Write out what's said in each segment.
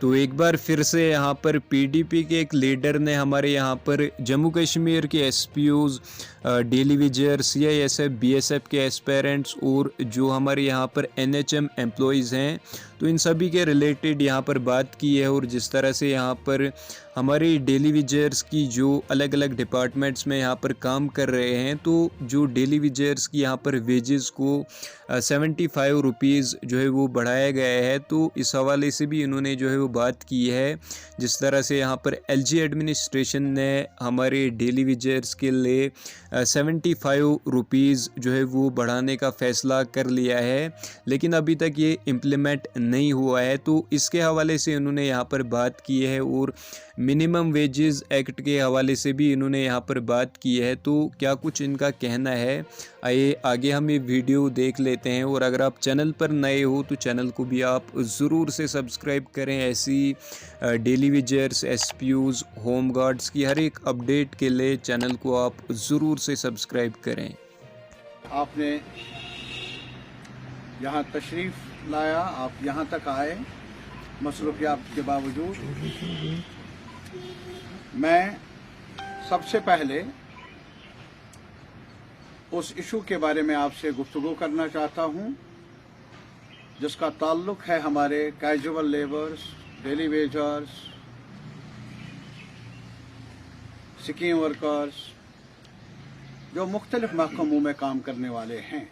तो एक बार फिर से यहाँ पर पीडीपी के एक लीडर ने हमारे यहाँ पर जम्मू कश्मीर के एसपीओज, डेली विजर, सीआईएसएफ, बीएसएफ के एस्पेरेंट्स और जो हमारे यहाँ पर एनएचएम एम्प्लॉयज़ हैं, तो इन सभी के रिलेटेड यहाँ पर बात की है। और जिस तरह से यहाँ पर हमारे डेली विजर्स की जो अलग अलग डिपार्टमेंट्स में यहाँ पर काम कर रहे हैं, तो जो डेली विजर्स की यहाँ पर वेजेस को 75 रुपीज़ जो है वो बढ़ाया गया है। तो इस हवाले से भी इन्होंने जो है वो बात की है। जिस तरह से यहाँ पर एलजी एडमिनिस्ट्रेशन ने हमारे डेली विजर्स के लिए 75 रुपीज़ जो है वो बढ़ाने का फ़ैसला कर लिया है, लेकिन अभी तक ये इम्प्लीमेंट नहीं हुआ है। तो इसके हवाले से इन्होंने यहाँ पर बात की है और मिनिमम वेजेस एक्ट के हवाले से भी इन्होंने यहाँ पर बात की है। तो क्या कुछ इनका कहना है, आइए आगे हम ये वीडियो देख लेते हैं। और अगर आप चैनल पर नए हो तो चैनल को भी आप ज़रूर से सब्सक्राइब करें। ऐसी डेली विजर्स, एसपीयूज़, होम गार्ड्स की हर एक अपडेट के लिए चैनल को आप ज़रूर से सब्सक्राइब करें। आपने यहाँ तशरीफ़ लाया, आप यहाँ तक आए मसरूफियात के बावजूद। मैं सबसे पहले उस इशू के बारे में आपसे गुफ्तगू करना चाहता हूँ जिसका ताल्लुक है हमारे casual labours, daily wagers, scheme workers, जो मुख्तलिफ महकमों में काम करने वाले हैं।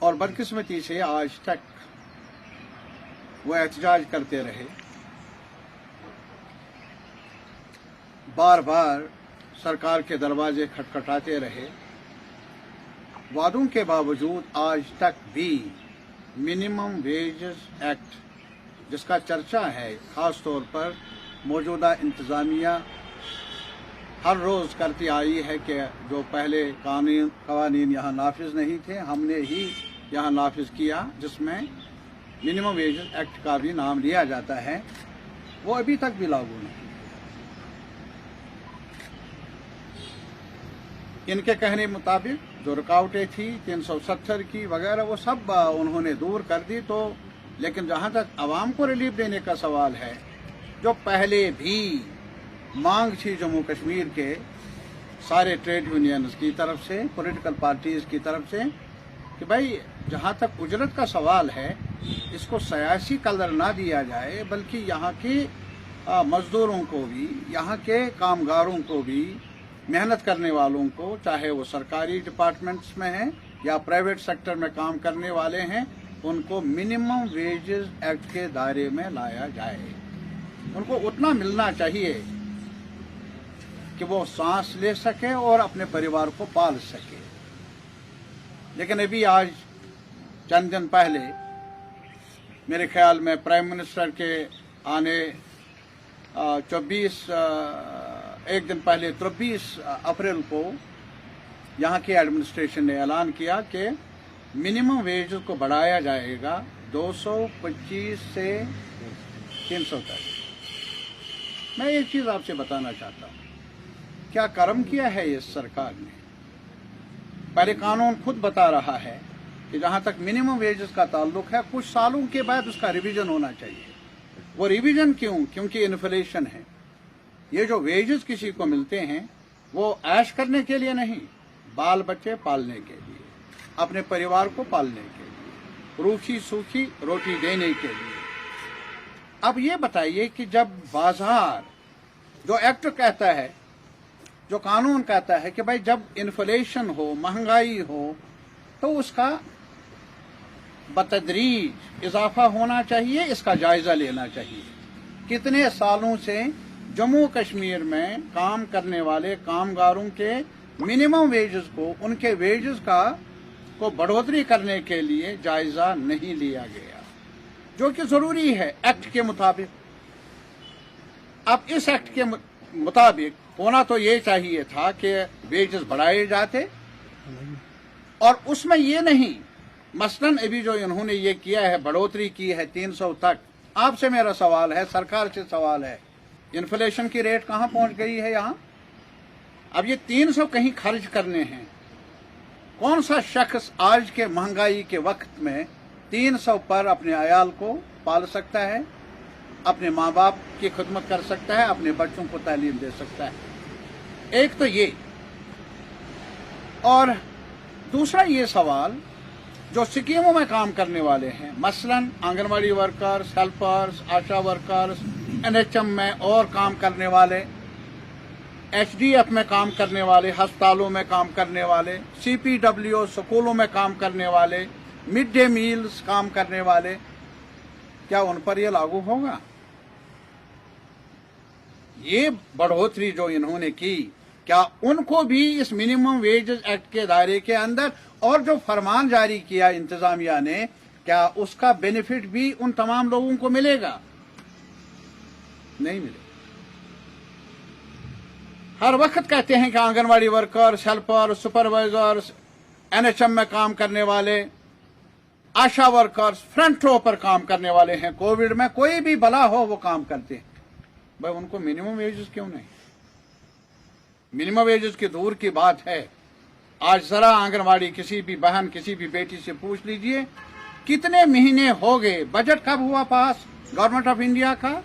और बदकिस्मती से आज तक वो एहतजाज करते रहे, बार बार सरकार के दरवाजे खटखटाते रहे। वादों के बावजूद आज तक भी मिनिमम वेजेस एक्ट जिसका चर्चा है, ख़ास तौर पर मौजूदा इंतज़ामिया हर रोज़ करती आई है कि जो पहले कानून यहाँ नाफिज नहीं थे, हमने ही यहाँ नाफिज किया, जिसमें मिनिमम वेजेस एक्ट का भी नाम लिया जाता है, वो अभी तक भी लागू नहीं। इनके कहने मुताबिक जो रुकावटें थी 370 की वगैरह, वो सब उन्होंने दूर कर दी। तो लेकिन जहाँ तक आवाम को रिलीफ देने का सवाल है, जो पहले भी मांग थी जम्मू कश्मीर के सारे ट्रेड यूनियंस की तरफ से, पॉलिटिकल पार्टीज की तरफ से, कि भाई जहाँ तक उजरत का सवाल है, इसको सियासी कलर ना दिया जाए, बल्कि यहाँ के मजदूरों को भी, यहाँ के कामगारों को भी, मेहनत करने वालों को, चाहे वो सरकारी डिपार्टमेंट्स में हैं या प्राइवेट सेक्टर में काम करने वाले हैं, उनको मिनिमम वेजेस एक्ट के दायरे में लाया जाए। उनको उतना मिलना चाहिए कि वो सांस ले सके और अपने परिवार को पाल सके। लेकिन अभी आज चंद दिन पहले मेरे ख्याल में प्राइम मिनिस्टर के आने एक दिन पहले 23 अप्रैल को यहाँ की एडमिनिस्ट्रेशन ने ऐलान किया कि मिनिमम वेज को बढ़ाया जाएगा 225 से 300 तक। मैं एक चीज आपसे बताना चाहता हूँ, क्या कर्म किया है इस सरकार ने। पहले कानून खुद बता रहा है कि जहाँ तक मिनिमम वेजेस का ताल्लुक है, कुछ सालों के बाद उसका रिवीजन होना चाहिए। वो रिवीजन क्यों? क्योंकि इन्फ्लेशन है। ये जो वेजेस किसी को मिलते हैं, वो ऐश करने के लिए नहीं, बाल बच्चे पालने के लिए, अपने परिवार को पालने के लिए, रूखी सूखी रोटी देने के लिए। अब ये बताइए कि जब बाजार, जो एक्ट कहता है, जो कानून कहता है कि भाई जब इन्फ्लेशन हो, महंगाई हो, तो उसका बतदरीज इजाफा होना चाहिए, इसका जायजा लेना चाहिए। कितने सालों से जम्मू कश्मीर में काम करने वाले कामगारों के मिनिमम वेजेस को, उनके वेजेस को बढ़ोतरी करने के लिए जायजा नहीं लिया गया, जो कि जरूरी है एक्ट के मुताबिक। अब इस एक्ट के मुताबिक होना तो ये चाहिए था कि वेजेस बढ़ाए जाते, और उसमें ये नहीं, मसलन अभी जो इन्होंने ये किया है, बढ़ोतरी की है 300 तक। आपसे मेरा सवाल है, सरकार से सवाल है, इन्फ्लेशन की रेट कहां पहुंच गई है यहाँ? अब ये 300 कहीं खर्च करने हैं। कौन सा शख्स आज के महंगाई के वक्त में 300 पर अपने अयाल को पाल सकता है, अपने माँ बाप की खिदमत कर सकता है, अपने बच्चों को तालीम दे सकता है। एक तो ये, और दूसरा ये सवाल, जो स्कीमों में काम करने वाले हैं, मसलन आंगनवाड़ी वर्कर्स, हेल्पर्स, आशा वर्कर्स, एनएचएम में और काम करने वाले, एचडीएफ में काम करने वाले, अस्पतालों में काम करने वाले, सीपीडब्ल्यू स्कूलों में काम करने वाले, मिड डे मील्स काम करने वाले, क्या उन पर यह लागू होगा? ये बढ़ोतरी जो इन्होंने की, क्या उनको भी इस मिनिमम वेजेस एक्ट के दायरे के अंदर, और जो फरमान जारी किया इंतजामिया ने, क्या उसका बेनिफिट भी उन तमाम लोगों को मिलेगा? नहीं मिलेगा। हर वक्त कहते हैं कि anganwadi workers, helpers, supervisors, NHM में काम करने वाले, आशा वर्कर्स, फ्रंट रो पर काम करने वाले हैं, कोविड में कोई भी भला हो वो काम करते हैं, भाई उनको मिनिमम वेजेस क्यों नहीं? मिनिमम वेजेस की दूर की बात है। आज जरा आंगनवाड़ी किसी भी बहन, किसी भी बेटी से पूछ लीजिए, कितने महीने हो गए, बजट कब हुआ पास गवर्नमेंट ऑफ इंडिया का?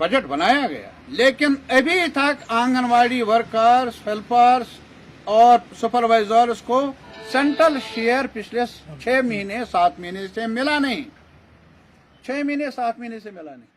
बजट बनाया गया, लेकिन अभी तक आंगनवाड़ी वर्कर्स, हेल्पर्स और सुपरवाइजर्स को सेंट्रल शेयर पिछले 6 महीने 7 महीने से मिला नहीं। 6 महीने 7 महीने से मिला नहीं।